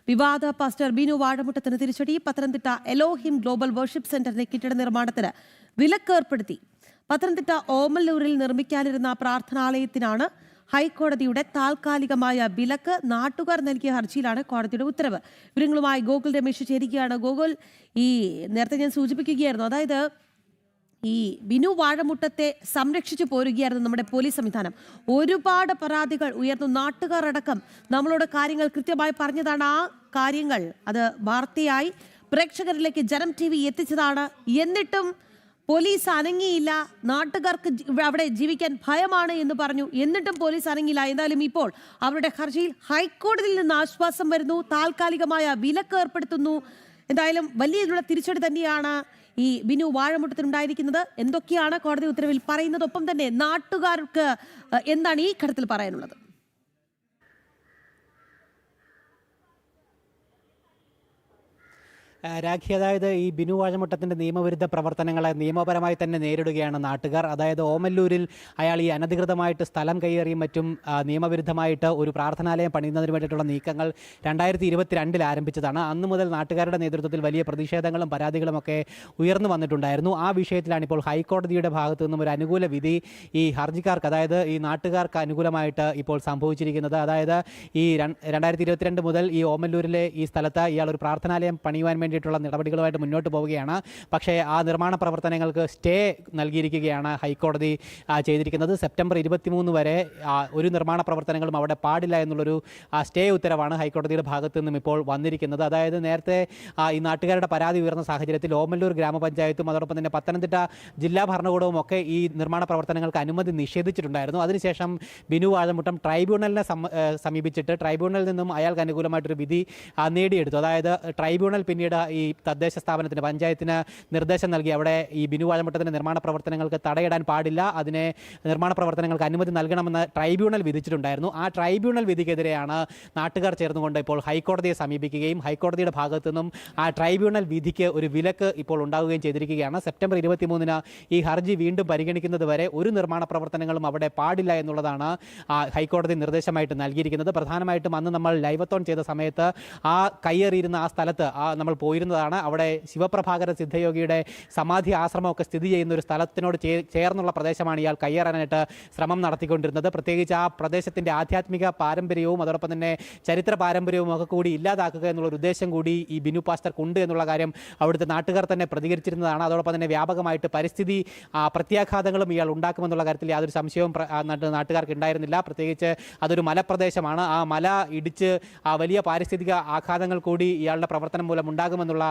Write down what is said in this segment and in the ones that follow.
വിവാദ പാസ്റ്റർ ബിനു വാഴമുട്ടത്തിന് തിരിച്ചടി. Pathanamthitta Elohim global worship സെന്ററിന്റെ കെട്ടിട നിർമ്മാണത്തിന് വിലക്കേർപ്പെടുത്തി. പത്തനംതിട്ട ഓമല്ലൂരിൽ നിർമ്മിക്കാനിരുന്ന പ്രാർത്ഥനാലയത്തിനാണ് ഹൈക്കോടതിയുടെ താൽക്കാലികമായ വിലക്ക്. നാട്ടുകാർ നൽകിയ ഹർജിയിലാണ് കോടതിയുടെ ഉത്തരവ്. വിവരങ്ങളുമായി ഗോകുൽ രമേശ് ചേരുകയാണ്. ഗോകുൽ, ഈ നേരത്തെ ഞാൻ സൂചിപ്പിക്കുകയായിരുന്നു, അതായത് ഈ ബിനു വാഴമുട്ടത്തെ സംരക്ഷിച്ചു പോരുകയായിരുന്നു നമ്മുടെ പോലീസ് സംവിധാനം. ഒരുപാട് പരാതികൾ ഉയർന്നു. നാട്ടുകാർ അടക്കം നമ്മളോട് കാര്യങ്ങൾ കൃത്യമായി പറഞ്ഞതാണ്. ആ കാര്യങ്ങൾ അത് വാർത്തയായി പ്രേക്ഷകരിലേക്ക് ജനം TV എത്തിച്ചതാണ്. എന്നിട്ടും പോലീസ് അനങ്ങിയില്ല. നാട്ടുകാർക്ക് അവിടെ ജീവിക്കാൻ ഭയമാണ് എന്ന് പറഞ്ഞു. എന്നിട്ടും പോലീസ് അനങ്ങിയില്ല. എന്തായാലും ഇപ്പോൾ അവരുടെ ഹർജിയിൽ ഹൈക്കോടതിയിൽ നിന്ന് ആശ്വാസം വരുന്നു. താൽക്കാലികമായ വിലക്ക് ഏർപ്പെടുത്തുന്നു. എന്തായാലും വലിയ തിരിച്ചടി തന്നെയാണ് ഈ ബിനു വാഴമുട്ടത്തിനുണ്ടായിരിക്കുന്നത്. എന്തൊക്കെയാണ് കോടതി ഉത്തരവിൽ പറയുന്നത്? ഒപ്പം തന്നെ നാട്ടുകാർക്ക് എന്താണ് ഈ ഘട്ടത്തിൽ പറയാനുള്ളത്? രാഖി, അതായത് ഈ ബിനു വാഴമുട്ടത്തിൻ്റെ നിയമവിരുദ്ധ പ്രവർത്തനങ്ങളെ നിയമപരമായി തന്നെ നേരിടുകയാണ് നാട്ടുകാർ. അതായത് ഓമല്ലൂരിൽ അയാൾ ഈ അനധികൃതമായിട്ട് സ്ഥലം കയ്യേറിയും മറ്റും നിയമവിരുദ്ധമായിട്ട് ഒരു പ്രാർത്ഥനാലയം പണിയുന്നതിന് വേണ്ടിയിട്ടുള്ള നീക്കങ്ങൾ 2022 ആരംഭിച്ചതാണ്. അന്നു മുതൽ നാട്ടുകാരുടെ നേതൃത്വത്തിൽ വലിയ പ്രതിഷേധങ്ങളും പരാതികളുമൊക്കെ ഉയർന്നു വന്നിട്ടുണ്ടായിരുന്നു. ആ വിഷയത്തിലാണ് ഇപ്പോൾ ഹൈക്കോടതിയുടെ ഭാഗത്തു നിന്നും ഒരു അനുകൂല വിധി ഈ ഹർജിക്കാർക്ക്, അതായത് ഈ നാട്ടുകാർക്ക് അനുകൂലമായിട്ട് ഇപ്പോൾ സംഭവിച്ചിരിക്കുന്നത്. അതായത് ഈ 2022 മുതൽ ഈ ഓമല്ലൂരിലെ ഈ സ്ഥലത്ത് ഇയാൾ ഒരു പ്രാർത്ഥനാലയം പണിയുവാൻ വേണ്ടിയിട്ടുള്ള നടപടികളുമായിട്ട് മുന്നോട്ട് പോവുകയാണ്. പക്ഷേ ആ നിർമ്മാണ പ്രവർത്തനങ്ങൾക്ക് സ്റ്റേ നൽകിയിരിക്കുകയാണ് ഹൈക്കോടതി ചെയ്തിരിക്കുന്നത്. സെപ്റ്റംബർ 23 വരെ ഒരു നിർമ്മാണ പ്രവർത്തനങ്ങളും അവിടെ പാടില്ല എന്നുള്ളൊരു സ്റ്റേ ഉത്തരവാണ് ഹൈക്കോടതിയുടെ ഭാഗത്തു നിന്നും ഇപ്പോൾ വന്നിരിക്കുന്നത്. അതായത് നേരത്തെ ഈ നാട്ടുകാരുടെ പരാതി ഉയർന്ന സാഹചര്യത്തിൽ ഓമല്ലൂർ ഗ്രാമപഞ്ചായത്തും അതോടൊപ്പം തന്നെ പത്തനംതിട്ട ജില്ലാ ഭരണകൂടവും ഒക്കെ ഈ നിർമ്മാണ പ്രവർത്തനങ്ങൾക്ക് അനുമതി നിഷേധിച്ചിട്ടുണ്ടായിരുന്നു. അതിനുശേഷം ബിനു വാഴമുട്ടം ട്രൈബ്യൂണലിനെ സമീപിച്ചിട്ട് ട്രൈബ്യൂണലിൽ നിന്നും അയാൾക്ക് അനുകൂലമായിട്ടൊരു വിധി നേടിയെടുത്തു. അതായത് ട്രൈബ്യൂണൽ പിന്നീട് ഈ തദ്ദേശ സ്ഥാപനത്തിന്, പഞ്ചായത്തിന് നിർദ്ദേശം നൽകി അവിടെ ഈ ബിനു വാഴമുട്ടത്തിൻ്റെ നിർമ്മാണ പ്രവർത്തനങ്ങൾക്ക് തടയിടാൻ പാടില്ല, അതിനെ നിർമ്മാണ പ്രവർത്തനങ്ങൾക്ക് അനുമതി നൽകണമെന്ന് ട്രൈബ്യൂണൽ വിധിച്ചിട്ടുണ്ടായിരുന്നു. ആ ട്രൈബ്യൂണൽ വിധിക്കെതിരെയാണ് നാട്ടുകാർ ചേർന്നുകൊണ്ട് ഇപ്പോൾ ഹൈക്കോടതിയെ സമീപിക്കുകയും ഹൈക്കോടതിയുടെ ഭാഗത്തു നിന്നും ആ ട്രൈബ്യൂണൽ വിധിക്ക് ഒരു വിലക്ക് ഇപ്പോൾ ഉണ്ടാവുകയും ചെയ്തിരിക്കുകയാണ്. സെപ്റ്റംബർ 23 ഈ ഹർജി വീണ്ടും പരിഗണിക്കുന്നത് വരെ ഒരു നിർമ്മാണ പ്രവർത്തനങ്ങളും അവിടെ പാടില്ല എന്നുള്ളതാണ് ഹൈക്കോടതി നിർദ്ദേശമായിട്ട് നൽകിയിരിക്കുന്നത്. പ്രധാനമായിട്ടും അന്ന് നമ്മൾ ലൈവത്തോൺ ചെയ്ത സമയത്ത് ആ കയ്യേറിയിരുന്ന ആ സ്ഥലത്ത് നമ്മൾ പോയിരുന്നതാണ്. അവിടെ ശിവപ്രഭാകര സിദ്ധയോഗിയുടെ സമാധി ആശ്രമമൊക്കെ സ്ഥിതി ചെയ്യുന്ന ഒരു സ്ഥലത്തിനോട് ചേർന്നുള്ള പ്രദേശമാണ് ഇയാൾ കയ്യേറാനായിട്ട് ശ്രമം നടത്തിക്കൊണ്ടിരുന്നത്. പ്രത്യേകിച്ച് ആ പ്രദേശത്തിൻ്റെ ആധ്യാത്മിക പാരമ്പര്യവും അതോടൊപ്പം തന്നെ ചരിത്ര പാരമ്പര്യവും ഒക്കെ കൂടി ഇല്ലാതാക്കുക എന്നുള്ളൊരു ഉദ്ദേശം കൂടി ഈ ബിനു പാസ്റ്റർക്കുണ്ട് എന്നുള്ള കാര്യം അവിടുത്തെ നാട്ടുകാർ തന്നെ പ്രതികരിച്ചിരുന്നതാണ്. അതോടൊപ്പം തന്നെ വ്യാപകമായിട്ട് പരിസ്ഥിതി പ്രത്യാഘാതങ്ങളും ഇയാൾ ഉണ്ടാക്കുമെന്നുള്ള കാര്യത്തിൽ യാതൊരു സംശയവും നാട്ടുകാർക്ക് ഉണ്ടായിരുന്നില്ല. പ്രത്യേകിച്ച് അതൊരു മലപ്രദേശമാണ്. ആ മല ഇടിച്ച് വലിയ പാരിസ്ഥിതിക ആഘാതങ്ങൾ കൂടി ഇയാളുടെ പ്രവർത്തനം മൂലം ഉണ്ടാകുമെന്നുള്ള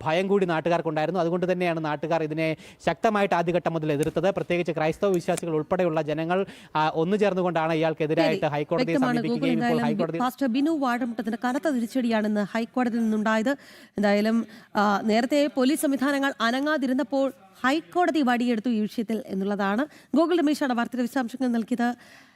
ഭയം കൂടി നാട്ടുകാർക്കുണ്ടായിരുന്നു. അതുകൊണ്ട് തന്നെയാണ് നാട്ടുകാർ ഇതിനെ ശക്തമായിട്ട് ആദ്യഘട്ടം മുതൽ എതിർത്തത്. പ്രത്യേകിച്ച് ക്രൈസ്തവ വിശ്വാസികൾ ഉൾപ്പെടെയുള്ള ജനങ്ങൾ ഒന്നു ചേർന്നുകൊണ്ടാണ് ഇയാൾക്കെതിരായിട്ട് ഹൈക്കോടതിയെ സമീപിക്കുകയും ഇപ്പോൾ ഹൈക്കോടതി പാസ്റ്റർ ബിനു വാഴമുട്ടത്തിന് കനത്ത തിരിച്ചടിയാണെന്ന് ഹൈക്കോടതിയിൽ നിന്നുണ്ടായത്. എന്തായാലും നേരത്തെ പോലീസ് സംവിധാനങ്ങൾ അനങ്ങാതിരുന്നപ്പോൾ ഹൈക്കോടതി വടിയെടുത്തു ഈ വിഷയത്തിൽ എന്നുള്ളതാണ്. ഗോകുൽ രമേശാണ് വാർത്തയുടെ വിശദാംശങ്ങൾ നൽകിയത്.